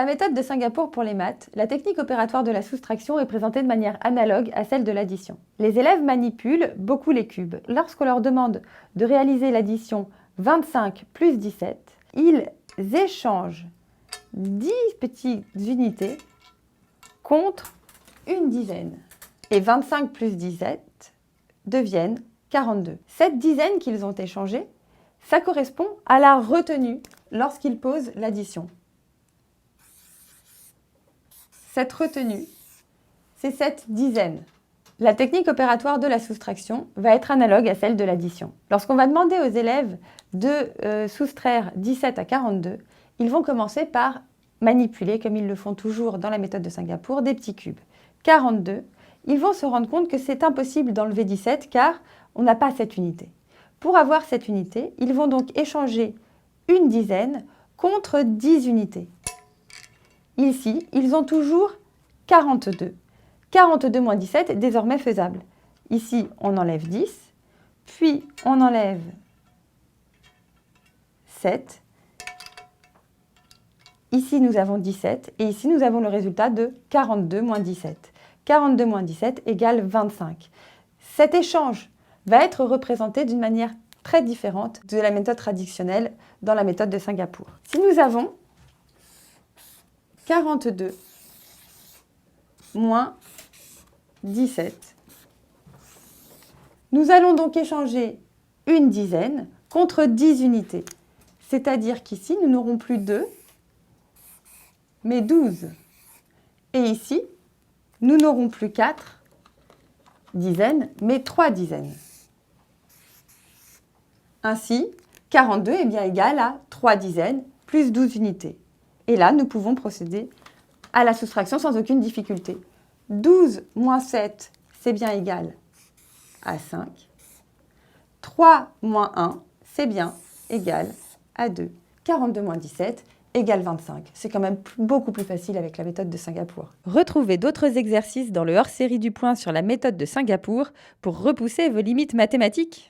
méthode de Singapour pour les maths, la technique opératoire de la soustraction est présentée de manière analogue à celle de l'addition. Les élèves manipulent beaucoup les cubes. Lorsqu'on leur demande de réaliser l'addition 25 plus 17, ils échangent 10 petites unités contre une dizaine. Et 25 plus 17 deviennent 42. Cette dizaine qu'ils ont échangée, ça correspond à la retenue lorsqu'ils posent l'addition. Cette retenue, c'est cette dizaine. La technique opératoire de la soustraction va être analogue à celle de l'addition. Lorsqu'on va demander aux élèves de soustraire 17 à 42, ils vont commencer par manipuler, comme ils le font toujours dans la méthode de Singapour, des petits cubes. 42, ils vont se rendre compte que c'est impossible d'enlever 17 car on n'a pas cette unité. Pour avoir cette unité, ils vont donc échanger une dizaine contre 10 unités. Ici, ils ont toujours 42. 42 moins 17 est désormais faisable. Ici, on enlève 10, puis on enlève 7. Ici, nous avons 17 et ici, nous avons le résultat de 42 moins 17. 42 moins 17 égale 25. Cet échange va être représenté d'une manière très différente de la méthode traditionnelle dans la méthode de Singapour. Si nous avons 42 moins 17, nous allons donc échanger une dizaine contre 10 unités. C'est-à-dire qu'ici, nous n'aurons plus 2, mais 12. Et ici, nous n'aurons plus 4 dizaines, mais 3 dizaines. Ainsi, 42 est bien égal à 3 dizaines plus 12 unités. Et là, nous pouvons procéder à la soustraction sans aucune difficulté. 12 moins 7, c'est bien égal à 5. 3 moins 1, c'est bien égal à 2. 42 moins 17 égale 25. C'est quand même beaucoup plus facile avec la méthode de Singapour. Retrouvez d'autres exercices dans le hors-série du point sur la méthode de Singapour pour repousser vos limites mathématiques.